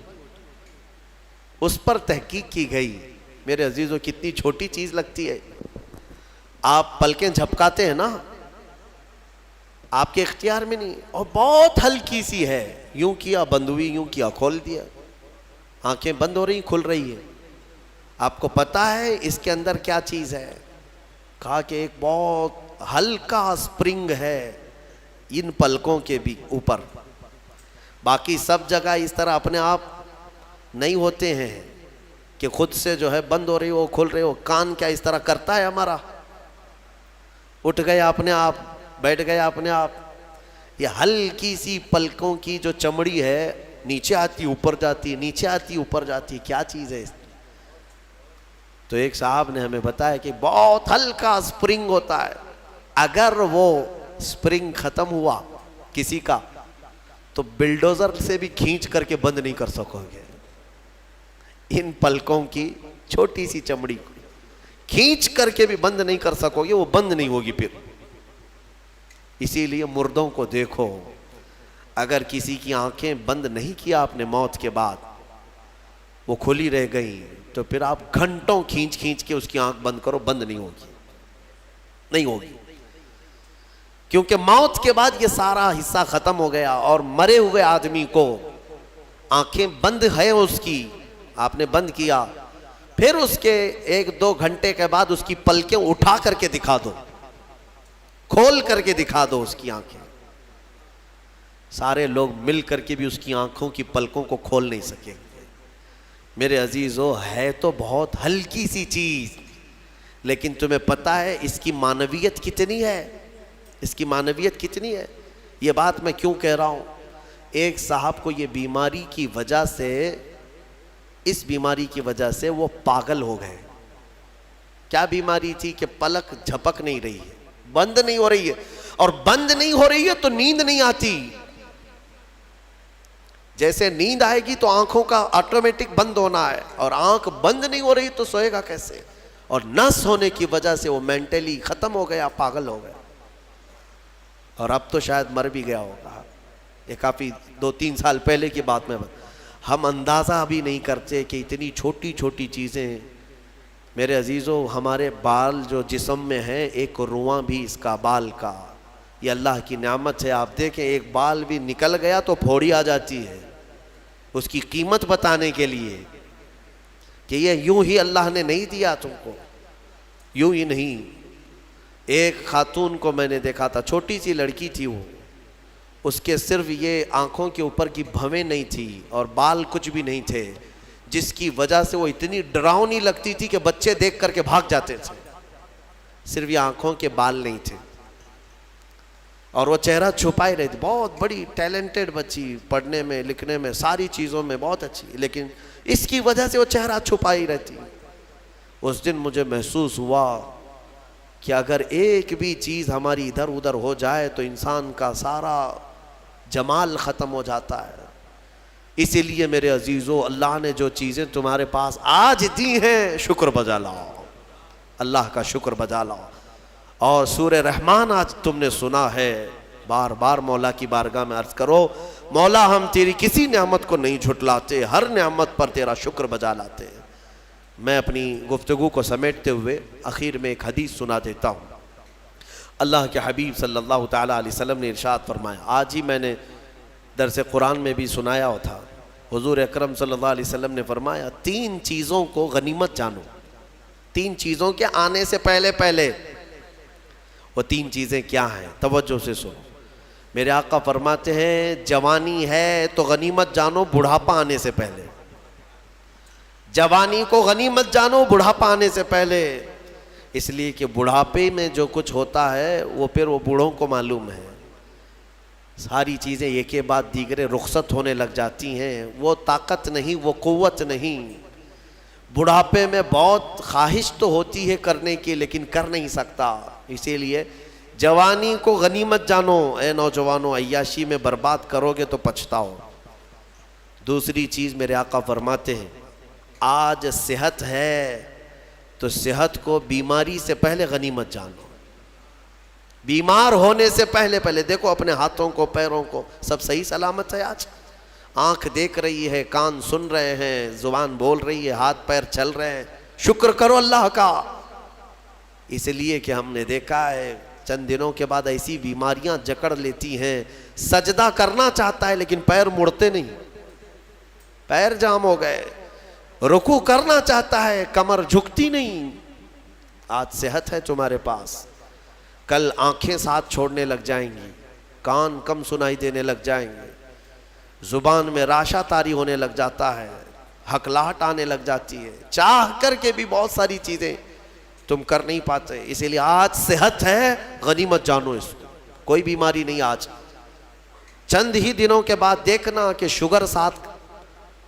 اس پر تحقیق کی گئی. میرے عزیزوں, کتنی چھوٹی چیز لگتی ہے. آپ پلکیں جھپکاتے ہیں نا, آپ کے اختیار میں نہیں, اور بہت ہلکی سی ہے, یوں کیا بند ہوئی, یوں کیا کھول دیا, آنکھیں بند ہو رہی کھل رہی ہے. آپ کو پتا ہے اس کے اندر کیا چیز ہے؟ کہا کہ ایک بہت ہلکا سپرنگ ہے ان پلکوں کے بھی اوپر. باقی سب جگہ اس طرح اپنے آپ نہیں ہوتے ہیں کہ خود سے جو ہے بند ہو رہی ہو کھل رہی ہو. کان کیا اس طرح کرتا ہے ہمارا؟ اٹھ گیا اپنے آپ, بیٹھ گیا اپنے آپ. یہ ہلکی سی پلکوں کی جو چمڑی ہے نیچے آتی اوپر جاتی, نیچے آتی اوپر جاتی, کیا چیز ہے؟ تو ایک صاحب نے ہمیں بتایا کہ بہت ہلکا سپرنگ ہوتا ہے, اگر وہ سپرنگ ختم ہوا کسی کا تو بلڈوزر سے بھی کھینچ کر کے بند نہیں کر سکو گے. ان پلکوں کی چھوٹی سی چمڑی کو کھینچ کر کے بھی بند نہیں کر سکو گے, وہ بند نہیں ہوگی پھر. اسی لیے مردوں کو دیکھو, اگر کسی کی آنکھیں بند نہیں کیا آپ نے موت کے بعد, وہ کھلی رہ گئی, تو پھر آپ گھنٹوں کھینچ کھینچ کے اس کی آنکھ بند کرو, بند نہیں ہوگی, نہیں ہوگی. کیونکہ موت کے بعد یہ سارا حصہ ختم ہو گیا, اور مرے ہوئے آدمی کو آنکھیں بند ہے اس کی, آپ نے بند کیا, پھر اس کے 1-2 گھنٹے کے بعد اس کی پلکیں اٹھا کر کے دکھا دو, کھول کر کے دکھا دو اس کی آنکھیں. سارے لوگ مل کر کے بھی اس کی آنکھوں کی پلکوں کو کھول نہیں سکیں گے. میرے عزیزو, ہے تو بہت ہلکی سی چیز, لیکن تمہیں پتہ ہے اس کی معنویت کتنی ہے, اس کی معنویت کتنی ہے. یہ بات میں کیوں کہہ رہا ہوں؟ ایک صاحب کو یہ بیماری کی وجہ سے اس بیماری کی وجہ سے وہ پاگل ہو گئے. کیا بیماری تھی کہ پلک جھپک نہیں رہی ہے, بند نہیں ہو رہی ہے, اور بند نہیں ہو رہی ہے تو نیند نہیں آتی. جیسے نیند آئے گی تو آنکھوں کا آٹومیٹک بند ہونا ہے, اور آنکھ بند نہیں ہو رہی تو سوئے گا کیسے؟ اور نس ہونے کی وجہ سے وہ مینٹلی ختم ہو گیا, پاگل ہو گیا, اور اب تو شاید مر بھی گیا ہوگا. یہ کافی 2-3 سال پہلے کی بات میں ہم اندازہ بھی نہیں کرتے کہ اتنی چھوٹی چھوٹی چیزیں. میرے عزیزوں, ہمارے بال جو جسم میں ہیں, ایک رواں بھی اس کا بال کا, یہ اللہ کی نعمت ہے. آپ دیکھیں ایک بال بھی نکل گیا تو پھوڑی آ جاتی ہے, اس کی قیمت بتانے کے لیے کہ یہ یوں ہی اللہ نے نہیں دیا تم کو, یوں ہی نہیں. ایک خاتون کو میں نے دیکھا تھا, چھوٹی سی لڑکی تھی وہ, اس کے صرف یہ آنکھوں کے اوپر کی بھویں نہیں تھی اور بال کچھ بھی نہیں تھے, جس کی وجہ سے وہ اتنی ڈراؤنی لگتی تھی کہ بچے دیکھ کر کے بھاگ جاتے تھے. صرف یہ آنکھوں کے بال نہیں تھے, اور وہ چہرہ چھپائے رہی تھی. بہت بڑی ٹیلنٹڈ بچی, پڑھنے میں لکھنے میں ساری چیزوں میں بہت اچھی, لیکن اس کی وجہ سے وہ چہرہ چھپائی رہتی. اس دن مجھے محسوس ہوا کہ اگر ایک بھی چیز ہماری ادھر ادھر ہو جائے تو انسان کا سارا جمال ختم ہو جاتا ہے. اسی لیے میرے عزیزو, اللہ نے جو چیزیں تمہارے پاس آج دی ہیں, شکر بجا لاؤ, اللہ کا شکر بجا لاؤ. اور سورہ رحمان آج تم نے سنا ہے, بار بار مولا کی بارگاہ میں عرض کرو, مولا ہم تیری کسی نعمت کو نہیں جھٹلاتے, ہر نعمت پر تیرا شکر بجا لاتے ہیں. میں اپنی گفتگو کو سمیٹتے ہوئے آخر میں ایک حدیث سنا دیتا ہوں. اللہ کے حبیب صلی اللہ تعالیٰ علیہ وسلم نے ارشاد فرمایا, آج ہی میں نے درس قرآن میں بھی سنایا تھا. حضور اکرم صلی اللہ علیہ وسلم نے فرمایا, 3 چیزوں کو غنیمت جانو. 3 چیزوں کے آنے سے پہلے پہلے. وہ 3 چیزیں کیا ہیں؟ توجہ سے سنو. میرے آقا فرماتے ہیں, جوانی ہے تو غنیمت جانو بڑھاپا آنے سے پہلے. جوانی کو غنیمت جانو بڑھاپا آنے سے پہلے, اس لیے کہ بڑھاپے میں جو کچھ ہوتا ہے وہ پھر وہ بوڑھوں کو معلوم ہے. ساری چیزیں ایک کے بعد دیگرے رخصت ہونے لگ جاتی ہیں. وہ طاقت نہیں, وہ قوت نہیں. بڑھاپے میں بہت خواہش تو ہوتی ہے کرنے کی, لیکن کر نہیں سکتا. اسی لیے جوانی کو غنیمت جانو. اے نوجوانوں, عیاشی میں برباد کرو گے تو پچھتاؤ. دوسری چیز میرے آقا فرماتے ہیں, آج صحت ہے تو صحت کو بیماری سے پہلے غنیمت جانو. بیمار ہونے سے پہلے پہلے دیکھو اپنے ہاتھوں کو, پیروں کو, سب صحیح سلامت ہے. آج آنکھ دیکھ رہی ہے, کان سن رہے ہیں, زبان بول رہی ہے, ہاتھ پیر چل رہے ہیں. شکر کرو اللہ کا. اس لیے کہ ہم نے دیکھا ہے چند دنوں کے بعد ایسی بیماریاں جکڑ لیتی ہیں, سجدہ کرنا چاہتا ہے لیکن پیر مڑتے نہیں, پیر جام ہو گئے. رکوع کرنا چاہتا ہے, کمر جھکتی نہیں. آج صحت ہے تمہارے پاس, کل آنکھیں ساتھ چھوڑنے لگ جائیں گی, کان کم سنائی دینے لگ جائیں گے, زبان میں راشا طاری ہونے لگ جاتا ہے, ہکلاہٹ آنے لگ جاتی ہے. چاہ کر کے بھی بہت ساری چیزیں تم کر نہیں پاتے. اسی لیے آج صحت ہے, غنیمت جانو اس کو. کوئی بیماری نہیں. آج چند ہی دنوں کے بعد دیکھنا کہ شوگر ساتھ,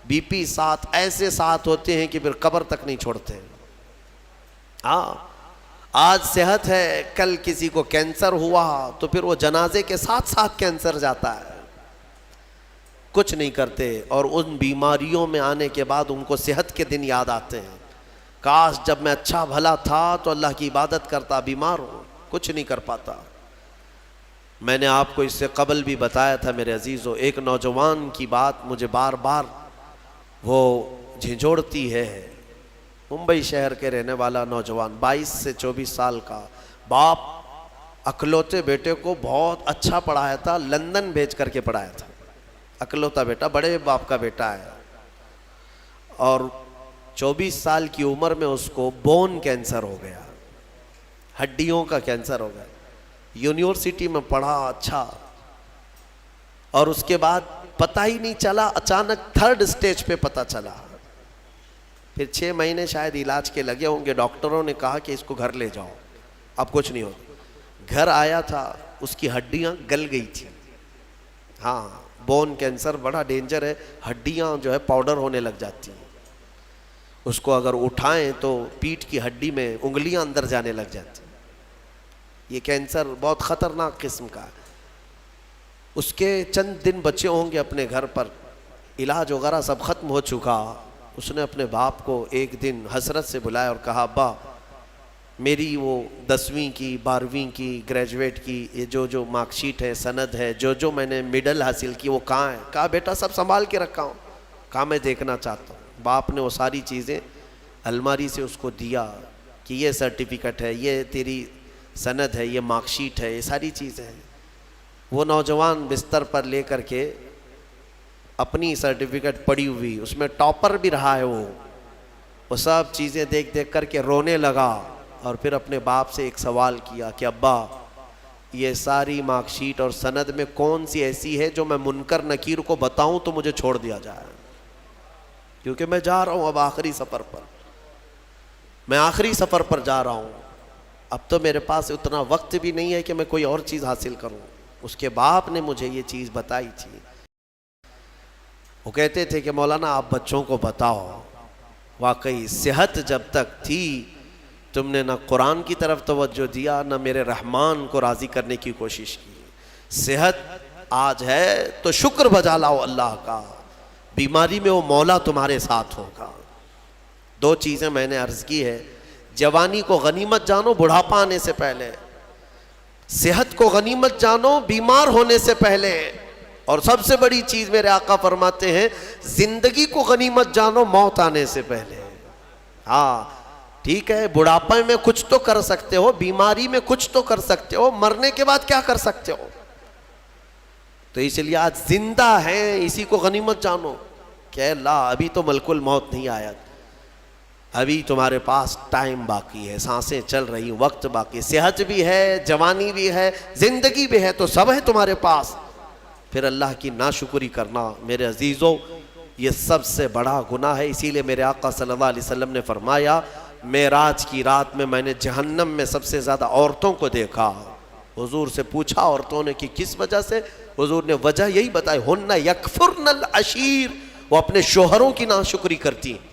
بی پی ساتھ, ایسے ساتھ ہوتے ہیں کہ پھر قبر تک نہیں چھوڑتے. ہاں, آج صحت ہے, کل کسی کو کینسر ہوا تو پھر وہ جنازے کے ساتھ ساتھ کینسر جاتا ہے. کچھ نہیں کرتے, اور ان بیماریوں میں آنے کے بعد ان کو صحت کے دن یاد آتے ہیں. کاش جب میں اچھا بھلا تھا تو اللہ کی عبادت کرتا, بیمار ہوں کچھ نہیں کر پاتا. میں نے آپ کو اس سے قبل بھی بتایا تھا میرے عزیزو, ایک نوجوان کی بات مجھے بار بار وہ جھنجھوڑتی ہے. ممبئی شہر کے رہنے والا نوجوان, 22 سے 24 سال کا, باپ اکلوتے بیٹے کو بہت اچھا پڑھایا تھا, لندن بھیج کر کے پڑھایا تھا. اکلوتا بیٹا, بڑے باپ کا بیٹا ہے, اور 24 سال کی عمر میں اس کو بون کینسر ہو گیا, ہڈیوں کا کینسر ہو گیا. یونیورسٹی میں پڑھا اچھا, اور اس کے بعد پتہ ہی نہیں چلا, اچانک 3rd سٹیج پہ پتہ چلا. پھر 6 مہینے شاید علاج کے لگے ہوں گے. ڈاکٹروں نے کہا کہ اس کو گھر لے جاؤ, اب کچھ نہیں ہوتا. گھر آیا تھا, اس کی ہڈیاں گل گئی تھی. ہاں, بون کینسر بڑا ڈینجر ہے, ہڈیاں جو ہے پاؤڈر ہونے لگ جاتی ہیں. اس کو اگر اٹھائیں تو پیٹھ کی ہڈی میں انگلیاں اندر جانے لگ جاتی. یہ کینسر بہت خطرناک قسم کا ہے. اس کے چند دن بچے ہوں گے اپنے گھر پر, علاج وغیرہ سب ختم ہو چکا. اس نے اپنے باپ کو ایک دن حسرت سے بلایا اور کہا ابا میری وہ 10ویں کی 12ویں کی گریجویٹ کی یہ جو مارک شیٹ ہے, سند ہے, جو میں نے میڈل حاصل کی وہ کہاں ہے؟ کہا بیٹا سب سنبھال کے رکھا ہوں. کہا میں دیکھنا چاہتا ہوں. باپ نے وہ ساری چیزیں الماری سے اس کو دیا کہ یہ سرٹیفکیٹ ہے, یہ تیری سند ہے, یہ مارک شیٹ ہے, یہ ساری چیزیں ہیں. وہ نوجوان بستر پر لے کر کے اپنی سرٹیفکیٹ پڑی ہوئی, اس میں ٹاپر بھی رہا ہے, وہ سب چیزیں دیکھ دیکھ کر کے رونے لگا. اور پھر اپنے باپ سے ایک سوال کیا کہ ابا یہ ساری مارک شیٹ اور سند میں کون سی ایسی ہے جو میں منکر نکیر کو بتاؤں تو مجھے چھوڑ دیا جائے, کیونکہ میں جا رہا ہوں اب آخری سفر پر, میں آخری سفر پر جا رہا ہوں. اب تو میرے پاس اتنا وقت بھی نہیں ہے کہ میں کوئی اور چیز حاصل کروں. اس کے باپ نے مجھے یہ چیز بتائی تھی. وہ کہتے تھے کہ مولانا آپ بچوں کو بتاؤ, واقعی صحت جب تک تھی تم نے نہ قرآن کی طرف توجہ دیا نہ میرے رحمان کو راضی کرنے کی کوشش کی. صحت آج ہے تو شکر بجا لاؤ اللہ کا, بیماری میں وہ مولا تمہارے ساتھ ہوگا. 2 چیزیں میں نے عرض کی ہے, جوانی کو غنیمت جانو بڑھاپا آنے سے پہلے, صحت کو غنیمت جانو بیمار ہونے سے پہلے, اور سب سے بڑی چیز میرے آقا فرماتے ہیں زندگی کو غنیمت جانو موت آنے سے پہلے. ہاں ٹھیک ہے, بڑھاپے میں کچھ تو کر سکتے ہو, بیماری میں کچھ تو کر سکتے ہو, مرنے کے بعد کیا کر سکتے ہو؟ تو اس لیے آج زندہ ہیں اسی کو غنیمت جانو کہ اللہ ابھی تو ملک الموت نہیں آیا, ابھی تمہارے پاس ٹائم باقی ہے, سانسیں چل رہی, وقت باقی, صحت بھی ہے, جوانی بھی ہے, زندگی بھی ہے, تو سب ہے تمہارے پاس. پھر اللہ کی ناشکری کرنا میرے عزیزوں یہ سب سے بڑا گناہ ہے. اسی لیے میرے آقا صلی اللہ علیہ وسلم نے فرمایا معراج کی رات میں نے جہنم میں سب سے زیادہ عورتوں کو دیکھا. حضور سے پوچھا عورتوں نے کہ کس وجہ سے؟ حضور نے وجہ یہی بتائی, ہن یکفرن العشیر, وہ اپنے شوہروں کی ناشکری کرتی ہیں,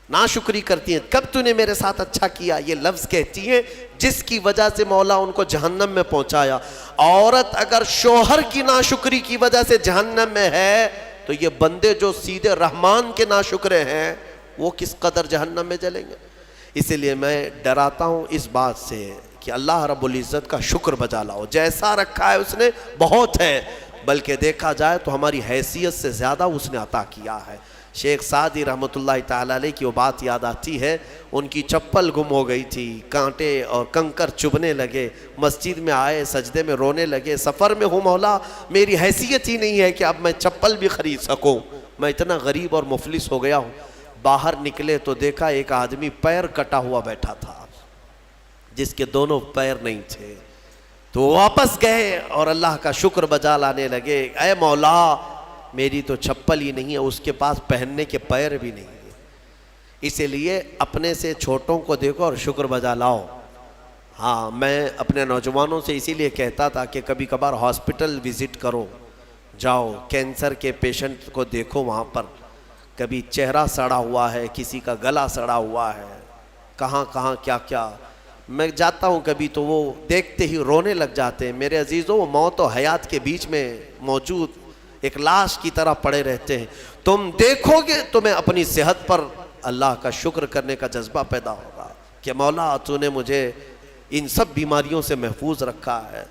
ناشکری کرتی ہیں. کب تو نے میرے ساتھ اچھا کیا, یہ لفظ کہتی ہیں جس کی وجہ سے مولا ان کو جہنم میں پہنچایا. عورت اگر شوہر کی ناشکری کی وجہ سے جہنم میں ہے تو یہ بندے جو سیدھے رحمان کے ناشکرے ہیں وہ کس قدر جہنم میں جلیں گے. اسی لیے میں ڈراتا ہوں اس بات سے کہ اللہ رب العزت کا شکر بجا لاؤ. جیسا رکھا ہے اس نے بہت ہے, بلکہ دیکھا جائے تو ہماری حیثیت سے زیادہ اس نے عطا کیا ہے. شیخ سعدی رحمۃ اللہ تعالیٰ علیہ کی وہ بات یاد آتی ہے, ان کی چپل گم ہو گئی تھی, کانٹے اور کنکر چبھنے لگے, مسجد میں آئے سجدے میں رونے لگے, سفر میں ہوں مولا میری حیثیت ہی نہیں ہے کہ اب میں چپل بھی خرید سکوں, میں اتنا غریب اور مفلس ہو گیا ہوں. باہر نکلے تو دیکھا ایک آدمی پیر کٹا ہوا بیٹھا تھا جس کے دونوں پیر نہیں تھے. تو واپس گئے اور اللہ کا شکر بجا لانے لگے, اے مولا میری تو چپل ہی نہیں ہے, اس کے پاس پہننے کے پیر بھی نہیں ہے. اسی لیے اپنے سے چھوٹوں کو دیکھو اور شکر بجا لاؤ. ہاں میں اپنے نوجوانوں سے اسی لیے کہتا تھا کہ کبھی کبھار ہاسپٹل وزٹ کرو, جاؤ کینسر کے پیشنٹ کو دیکھو, وہاں پر کبھی چہرہ سڑا ہوا ہے, کسی کا گلا سڑا ہوا ہے, کہاں کہاں کیا کیا. میں جاتا ہوں کبھی تو وہ دیکھتے ہی رونے لگ جاتے ہیں. میرے عزیزوں وہ موت و حیات کے بیچ میں موجود ایک لاش کی طرح پڑے رہتے ہیں. تم دیکھو گے تمہیں اپنی صحت پر اللہ کا شکر کرنے کا جذبہ پیدا ہوگا کہ مولا تو نے مجھے ان سب بیماریوں سے محفوظ رکھا ہے.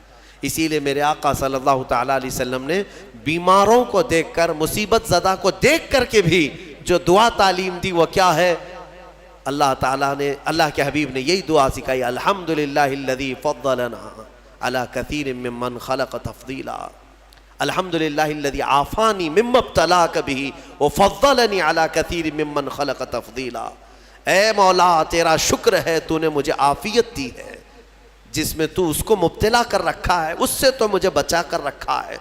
اسی لیے میرے آقا صلی اللہ تعالیٰ علیہ وسلم نے بیماروں کو دیکھ کر, مصیبت زدہ کو دیکھ کر کے بھی جو دعا تعلیم دی وہ کیا ہے؟ اللہ تعالیٰ نے, اللہ کے حبیب نے یہی دعا سکھائی, الحمدللہ الذی فضلنا علی کثیر ممن خلق تفضیلا, الحمدللہ الذی عافانی مما ابتلاک بہ وفضلنی علی کثیر ممن خلق تفضیلا. اے مولا تیرا شکر ہے تو نے مجھے عافیت دی ہے, جس میں تو اس کو مبتلا کر رکھا ہے اس سے تو مجھے بچا کر رکھا ہے,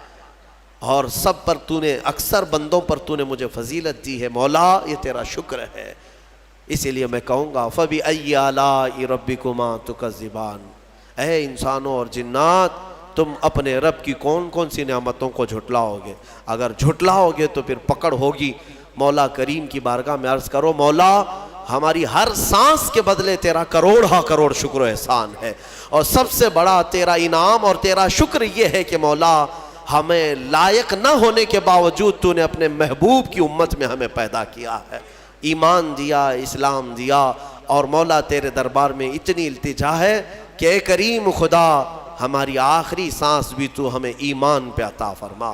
اور سب پر تو نے اکثر بندوں پر تو نے مجھے فضیلت دی ہے. مولا یہ تیرا شکر ہے. اسی لیے میں کہوں گا فَبِأَيِّ آلَاءِ رَبِّكُمَا تُكَذِّبَانِ, اے انسانوں اور جنات تم اپنے رب کی کون کون سی نعمتوں کو جھٹلاؤ گے؟ اگر جھٹلاؤ گے تو پھر پکڑ ہوگی. مولا کریم کی بارگاہ میں عرض کرو مولا ہماری ہر سانس کے بدلے تیرا کروڑ شکر و احسان ہے، اور سب سے بڑا تیرا انعام اور تیرا شکر یہ ہے کہ مولا ہمیں لائق نہ ہونے کے باوجود تو نے اپنے محبوب کی امت میں ہمیں پیدا کیا ہے، ایمان دیا، اسلام دیا، اور مولا تیرے دربار میں اتنی التجا ہے کہ اے کریم خدا ہماری آخری سانس بھی تو ہمیں ایمان پہ عطا فرما۔